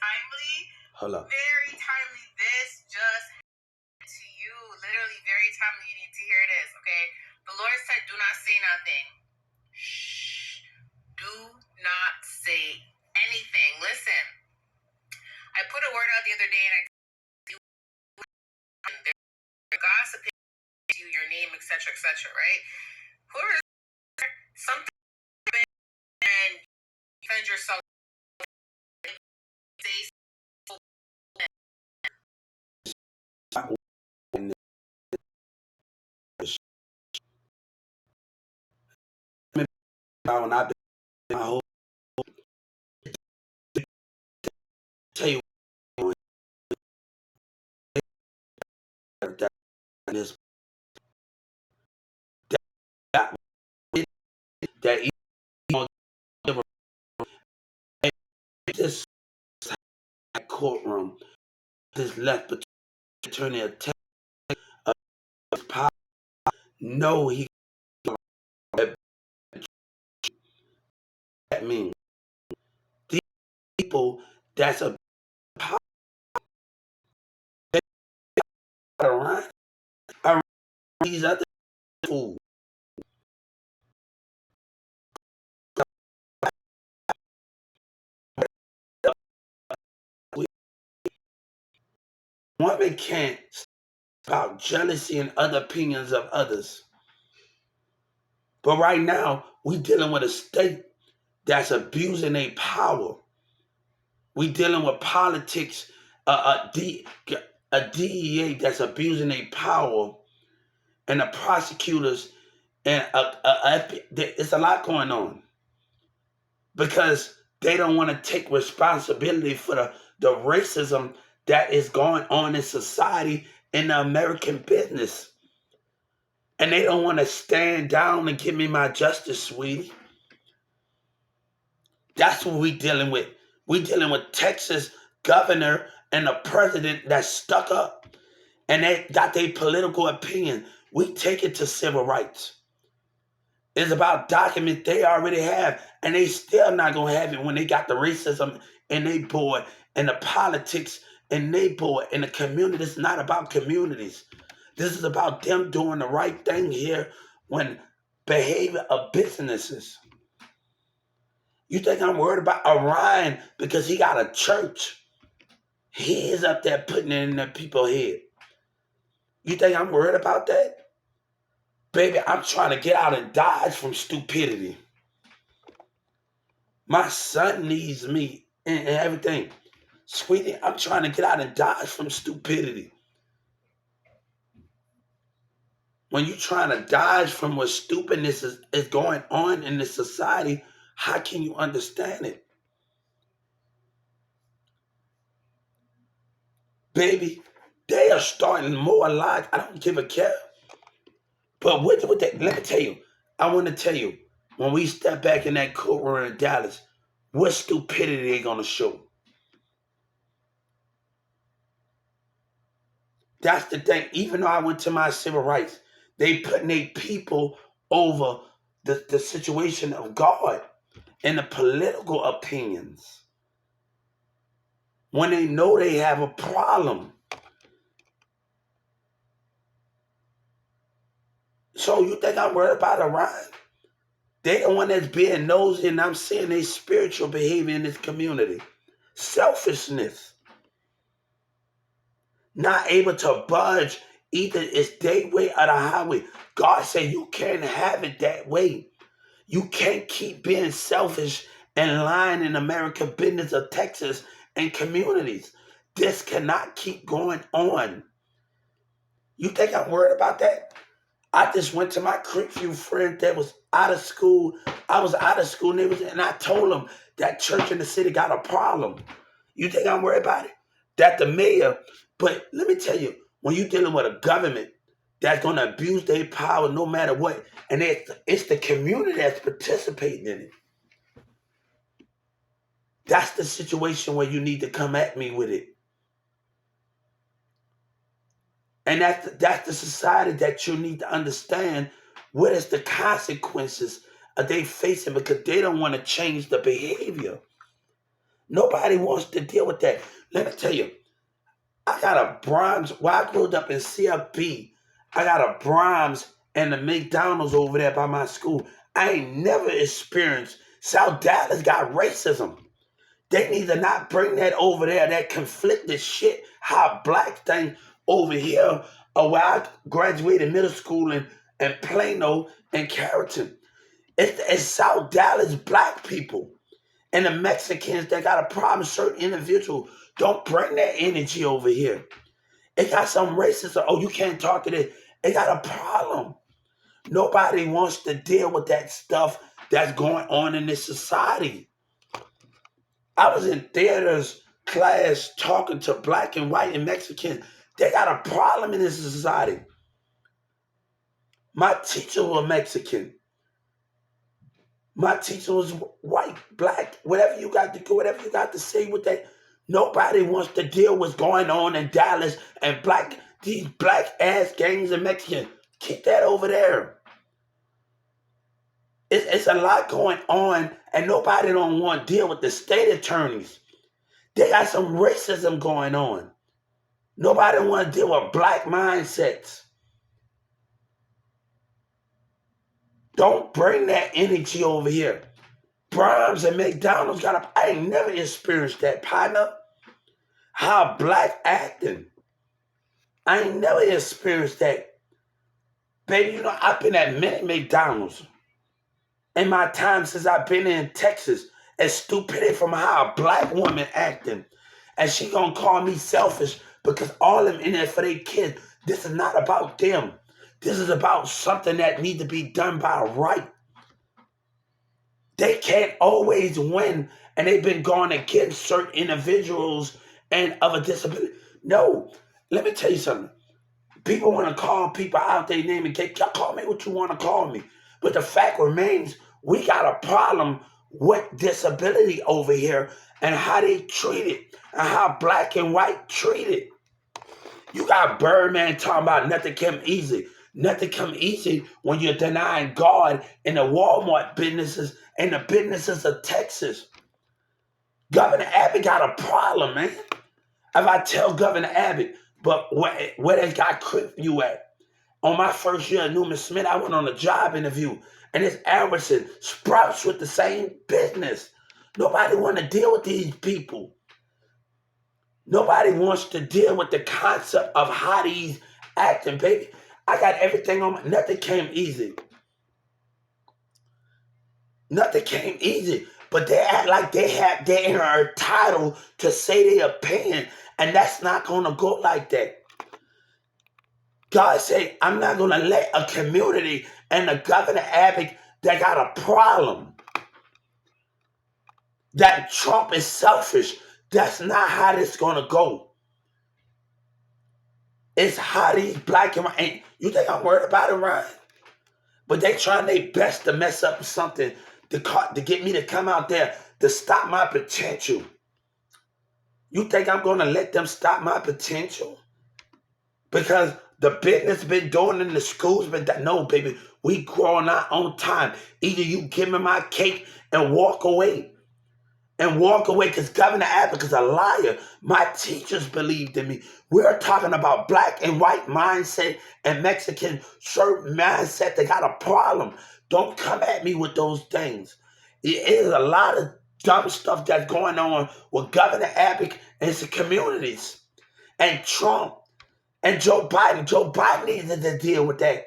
timely. Hold up. Very timely. This just happened to you. Literally very timely. You need to hear this, okay? The Lord said, do not say nothing. Shh. Do not say anything. Listen. I put a word out the other day and they're gossiping to you, your name, etc., right? Whoever is something and you find yourself when I've been my whole tell you that this that that this courtroom this left attorney attack power. No, he that means these people that's a power around these other fools. Women can't about jealousy and other opinions of others. But right now, we dealing with a state that's abusing their power. We dealing with politics, a DEA that's abusing their power, and the prosecutors, and it's a lot going on because they don't want to take responsibility for the racism that is going on in society in the American business. And they don't want to stand down and give me my justice, sweetie. That's what we dealing with. We dealing with Texas governor and a president that's stuck up and they got their political opinion. We take it to civil rights. It's about documents they already have, and they still not gonna have it when they got the racism in they board and the politics in they board and the community. It's not about communities. This is about them doing the right thing here when behavior of businesses. You think I'm worried about Orion because he got a church? He is up there putting it in the people's head. You think I'm worried about that? Baby, I'm trying to get out and dodge from stupidity. My son needs me and everything. Sweetie, I'm trying to get out and dodge from stupidity. When you're trying to dodge from what stupidness is going on in this society, how can you understand it? Baby, they are starting more lies. I don't give a care. But with that, let me tell you, I want to tell you, when we step back in that courtroom in Dallas, what stupidity they going to show? That's the thing. Even though I went to my civil rights, they putting their people over the situation of God and the political opinions when they know they have a problem. So you think I'm worried about Orion? They the one that's being nosy, and I'm seeing their spiritual behavior in this community. Selfishness. Not able to budge. Either it's their way or the highway. God said you can't have it that way. You can't keep being selfish and lying in American business of Texas and communities. This cannot keep going on. You think I'm worried about that? I just went to my Creekview friend that was out of school. I was out of school and I told them that church in the city got a problem. You think I'm worried about it? That the mayor, but let me tell you, when you're dealing with a government that's going to abuse their power no matter what, and it's the community that's participating in it. That's the situation where you need to come at me with it. And that's the society that you need to understand what is the consequences are they facing because they don't want to change the behavior. Nobody wants to deal with that. Let me tell you, I got a Brahms. While I grew up in CFB, I got a Brahms and the McDonald's over there by my school. I ain't never experienced. South Dallas got racism. They need to not bring that over there, that conflicted shit, how black thing over here, where I graduated middle school in Plano and Carrollton. It's South Dallas black people and the Mexicans that got a problem with certain individuals. Don't bring that energy over here. It got some racism. Oh, you can't talk to this. It got a problem. Nobody wants to deal with that stuff that's going on in this society. I was in theaters class talking to black and white and Mexican. They got a problem in this society. My teacher was Mexican. My teacher was white, black, whatever you got to do, whatever you got to say with that. Nobody wants to deal with what's going on in Dallas and these black ass gangs in Mexican. Keep that over there. It's a lot going on, and nobody don't want to deal with the state attorneys. They got some racism going on. Nobody want to deal with black mindsets. Don't bring that energy over here. Brahms and McDonald's I ain't never experienced that, partner. How black acting. I ain't never experienced that. Baby, I've been at many McDonald's in my time since I've been in Texas. And stupidity from how a black woman acting. And she gonna call me selfish because all of them in there for their kids. This is not about them. This is about something that needs to be done by right. They can't always win, and they've been going against certain individuals and of a disability. No, let me tell you something. People want to call people out their name and call me what you want to call me. But the fact remains, we got a problem with disability over here and how they treat it and how black and white treat it. You got Birdman talking about nothing come easy. Nothing come easy when you're denying God in the Walmart businesses and the businesses of Texas. Governor Abbott got a problem, man. If I tell Governor Abbott, but where they got you at? On my first year at Newman Smith, I went on a job interview, and it's Albertson, Sprouts with the same business. Nobody want to deal with these people. Nobody wants to deal with the concept of how these acting, baby. I got everything on nothing came easy. Nothing came easy. But they act like they are entitled to say their opinion. And that's not gonna go like that. God said, I'm not gonna let a community and the Governor Abbott that got a problem. That Trump is selfish. That's not how this gonna go. It's how these black and white. You think I'm worried about it, Ryan? But they trying their best to mess up something to get me to come out there to stop my potential. You think I'm going to let them stop my potential? Because the business been doing in the schools, but no, baby, we growing our own time. Either you give me my cake and walk away. And walk away because Governor Abbott is a liar. My teachers believed in me. We're talking about black and white mindset and Mexican certain mindset that got a problem. Don't come at me with those things. It is a lot of dumb stuff that's going on with Governor Abbott and his communities. And Trump and Joe Biden. Joe Biden needed to deal with that.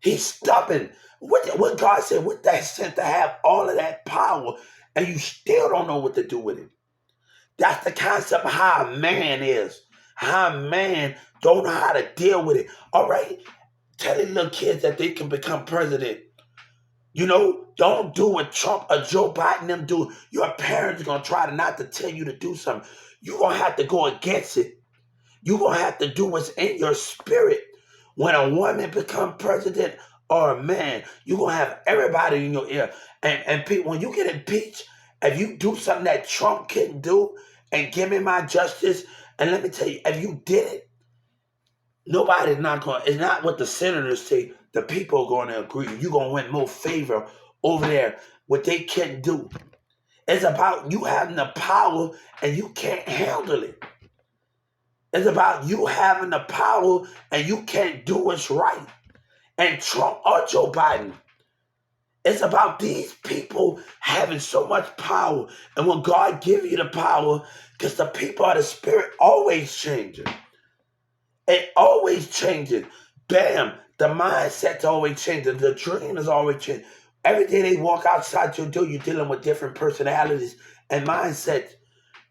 He's stubborn. What God said, with that sense to have all of that power, and you still don't know what to do with it. That's the concept of how a man is. How a man don't know how to deal with it. All right? Tell the little kids that they can become president. Don't do what Trump or Joe Biden them do. Your parents are going to try not to tell you to do something. You're going to have to go against it. You're going to have to do what's in your spirit. When a woman become president or a man, you're going to have everybody in your ear. And people, when you get impeached, if you do something that Trump couldn't do and give me my justice, and let me tell you, if you did it, nobody's not going, it's not what the senators say, the people are going to agree. You're going to win more favor over there, what they couldn't do. It's about you having the power and you can't handle it. It's about you having the power and you can't do what's right. And Trump or Joe Biden, it's about these people having so much power. And when God gives you the power, because the people of the spirit always changing. It always changing. Bam, the mindset's always changing. The dream is always changing. Every day they walk outside your door, you're dealing with different personalities and mindsets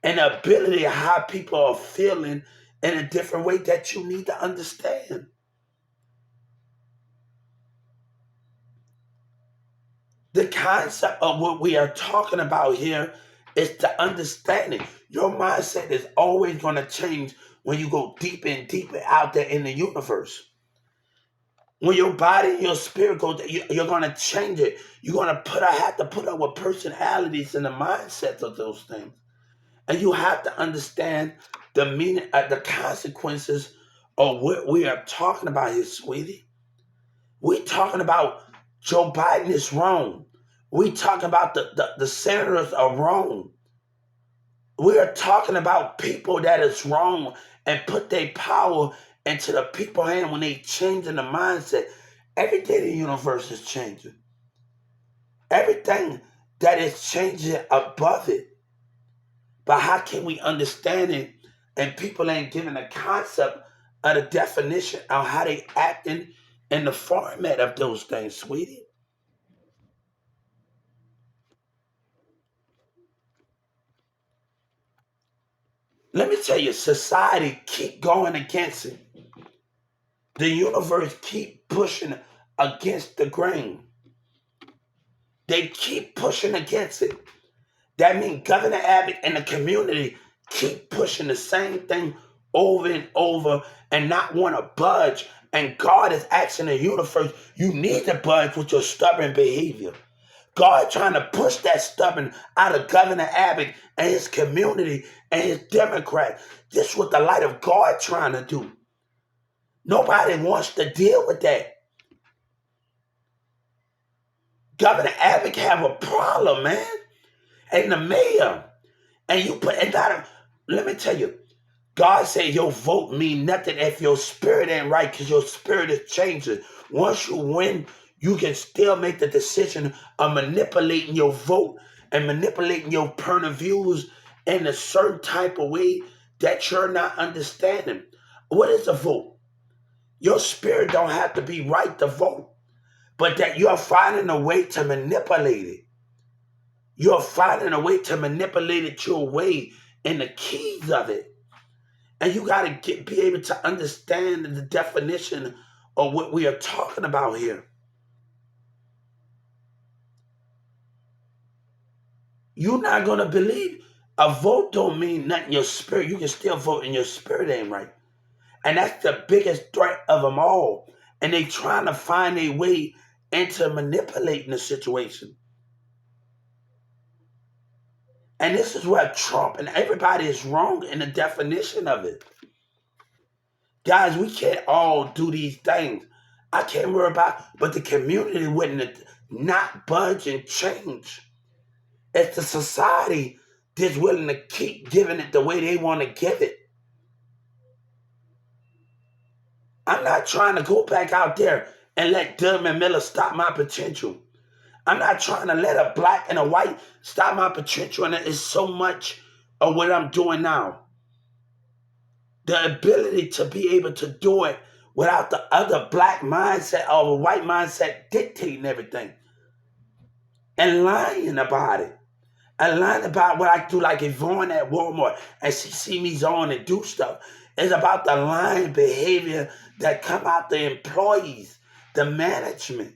and the ability of how people are feeling in a different way that you need to understand. The concept of what we are talking about here is the understanding. Your mindset is always going to change when you go deeper and deeper out there in the universe. When your body and your spirit go, you're going to change it. You're going to have to put up with personalities and the mindsets of those things. And you have to understand the meaning, the consequences of what we are talking about here, sweetie. We're talking about Joe Biden is wrong. We talking about the senators are wrong. We are talking about people that is wrong and put their power into the people's hand when they changing the mindset. Every day the universe is changing. Everything that is changing above it. But how can we understand it and people ain't giving a concept of the definition of how they acting in the format of those things, sweetie? Let me tell you, society keep going against it. The universe keep pushing against the grain. They keep pushing against it. That means Governor Abbott and the community keep pushing the same thing over and over and not want to budge. And God is asking the universe, you need to budge with your stubborn behavior. God trying to push that stubborn out of Governor Abbott and his community and his Democrats. This is what the light of God trying to do. Nobody wants to deal with that. Governor Abbott have a problem, man. And the mayor. And you put and that, let me tell you, God said your vote mean nothing if your spirit ain't right, because your spirit is changing. Once you win, you can still make the decision of manipulating your vote and manipulating your point of views in a certain type of way that you're not understanding. What is a vote? Your spirit don't have to be right to vote, but that you're finding a way to manipulate it. You're finding a way to manipulate it your way in the keys of it. And you got to be able to understand the definition of what we are talking about here. You're not going to believe a vote don't mean nothing in your spirit. You can still vote and your spirit ain't right. And that's the biggest threat of them all. And they trying to find a way into manipulating the situation. And this is where Trump and everybody is wrong in the definition of it. Guys, we can't all do these things. I can't worry about, but the community wouldn't not budge and change. It's the society that's willing to keep giving it the way they want to give it. I'm not trying to go back out there and let Durham and Miller stop my potential. I'm not trying to let a black and a white stop my potential, and it is so much of what I'm doing now. The ability to be able to do it without the other black mindset or a white mindset dictating everything and lying about it. And lying about what I do, like Yvonne at Walmart, and she see me on and do stuff. It's about the lying behavior that come out the employees, the management.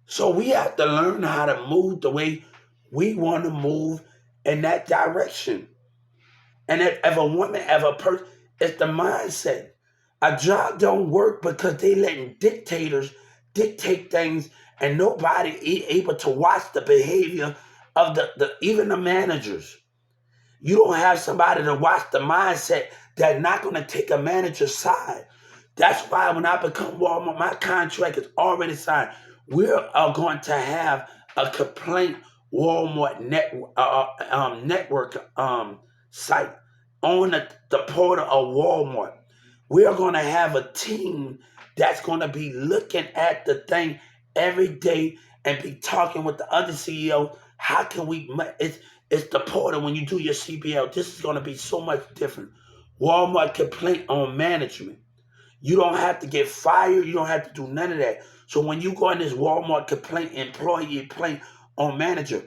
So we have to learn how to move the way we want to move in that direction. And if a woman, if a person, it's the mindset. A job don't work because they letting dictators dictate things and nobody able to watch the behavior of the even the managers. You don't have somebody to watch the mindset that's not going to take a manager's side. That's why when I become Walmart, my contract is already signed. We are going to have a complaint Walmart network site on the portal of Walmart. We're going to have a team that's going to be looking at the thing every day and be talking with the other CEO. How can we? It's the portal when you do your CBL. This is going to be so much different. Walmart complaint on management. You don't have to get fired. You don't have to do none of that. So when you go in this Walmart complaint, employee complaint on manager,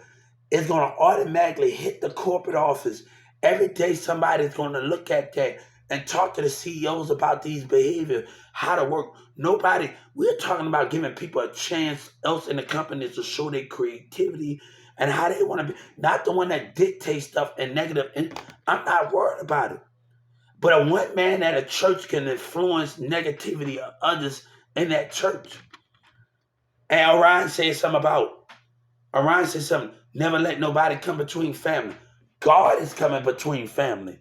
it's going to automatically hit the corporate office. Every day somebody's going to look at that and talk to the CEOs about these behaviors, how to work. Nobody, we're talking about giving people a chance else in the company to show their creativity and how they want to be, not the one that dictates stuff and negative. And I'm not worried about it. But a one man at a church can influence negativity of others in that church. And Orion said something, never let nobody come between family. God is coming between family.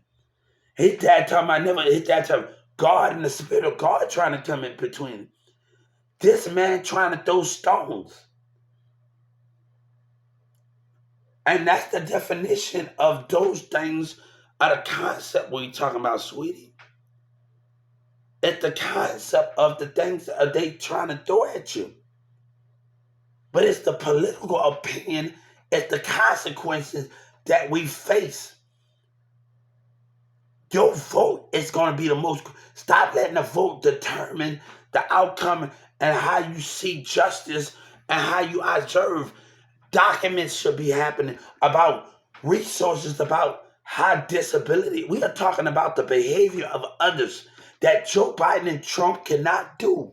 His dad talking about never, his dad talking, God and the spirit of God trying to come in between. This man trying to throw stones. And that's the definition of those things of the concept we talking about, sweetie. It's the concept of the things that they trying to throw at you. But it's the political opinion, it's the consequences that we face. Your vote is going to be the most. Stop letting the vote determine the outcome and how you see justice and how you observe. Documents should be happening about resources, about high disability. We are talking about the behavior of others that Joe Biden and Trump cannot do.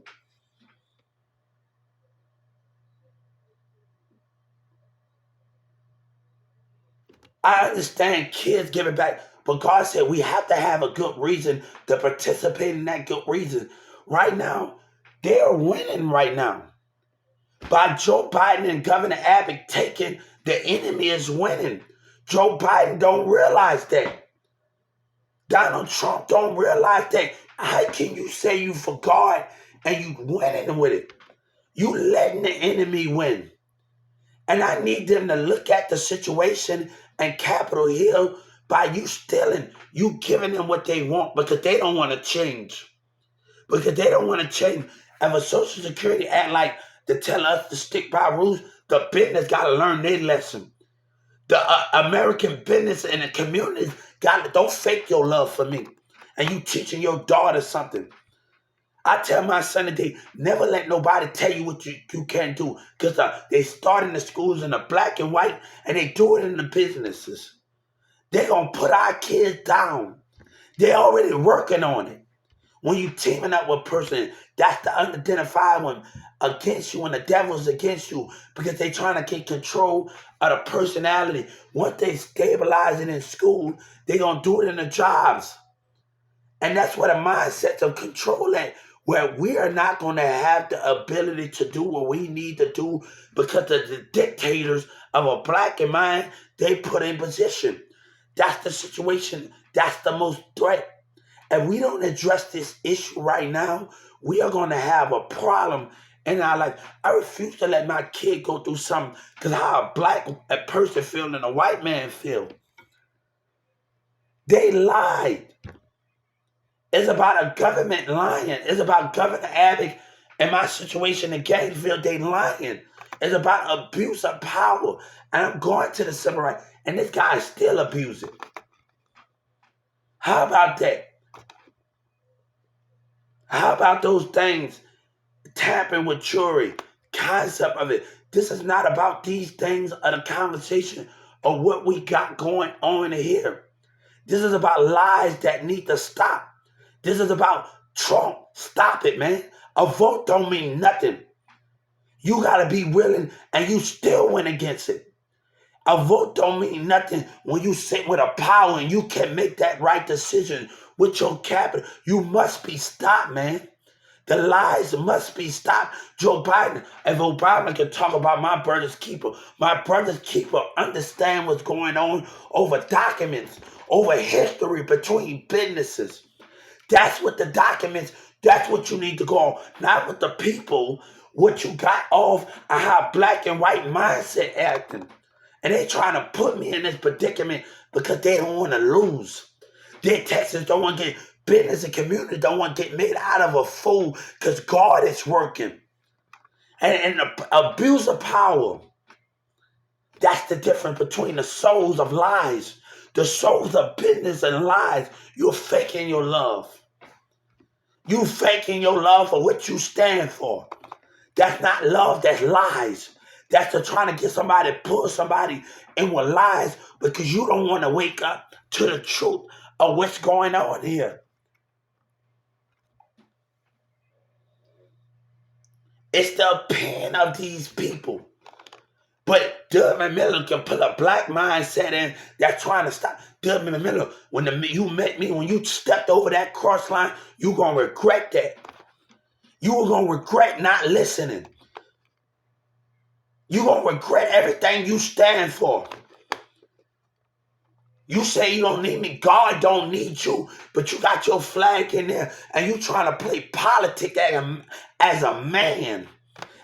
I understand kids giving back, but God said we have to have a good reason to participate in that good reason. Right now, they are winning right now. By Joe Biden and Governor Abbott taking, the enemy is winning. Joe Biden don't realize that. Donald Trump don't realize that. How can you say you for God and you winning with it? You letting the enemy win. And I need them to look at the situation in Capitol Hill by you stealing, you giving them what they want because they don't want to change. Because they don't want to change. If a Social Security act like to tell us to stick by rules, the business got to learn their lesson. The American business and the communities got to, don't fake your love for me. And you teaching your daughter something. I tell my son today, never let nobody tell you what you can't do. Because they start in the schools in the black and white, and they do it in the businesses. They're going to put our kids down. They're already working on it. When you teaming up with a person, that's the unidentified one against you, and the devil's against you because they trying to get control of the personality. Once they stabilize it in school, they going to do it in the jobs. And that's what a mindset of control at, where we are not going to have the ability to do what we need to do because of the dictators of a black and mind they put in position. That's the situation. That's the most threat. If we don't address this issue right now, we are going to have a problem in our life. I refuse to let my kid go through something because how a black person feel and a white man feel. They lied. It's about a government lying. It's about Governor Abbott and my situation in Gainesville. They lying. It's about abuse of power. And I'm going to the civil rights, and this guy is still abusing. How about that? How about those things? Tapping with jury, concept of it. This is not about these things of the conversation of what we got going on here. This is about lies that need to stop. This is about Trump. Stop it, man. A vote don't mean nothing. You got to be willing, and you still went against it. A vote don't mean nothing when you sit with a power and you can make that right decision with your capital. You must be stopped, man. The lies must be stopped. Joe Biden, if Obama can talk about my brother's keeper understand what's going on over documents, over history between businesses. That's what the documents, that's what you need to go on. Not with the people what you got off of how black and white mindset acting. And they trying to put me in this predicament because they don't want to lose. Their Texans don't want to get, business and community don't want to get made out of a fool because God is working. And the abuse of power, that's the difference between the souls of lies, the souls of business and lies. You're faking your love. You faking your love for what you stand for. That's not love, that's lies. That's to trying to get somebody, pull somebody in with lies because you don't want to wake up to the truth of what's going on here. It's the opinion of these people. But Dubman Miller can put a black mindset in that's trying to stop. Dubman Miller, when you met me, when you stepped over that cross line, you're going to regret that. You were going to regret not listening. You're going to regret everything you stand for. You say you don't need me. God don't need you. But you got your flag in there and you trying to play politics as a man,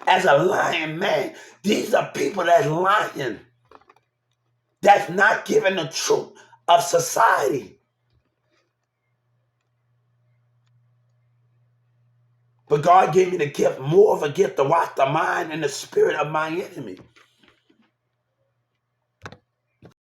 as a lying man. These are people that's lying. That's not giving the truth of society. But God gave me the gift, more of a gift to watch the mind and the spirit of my enemy.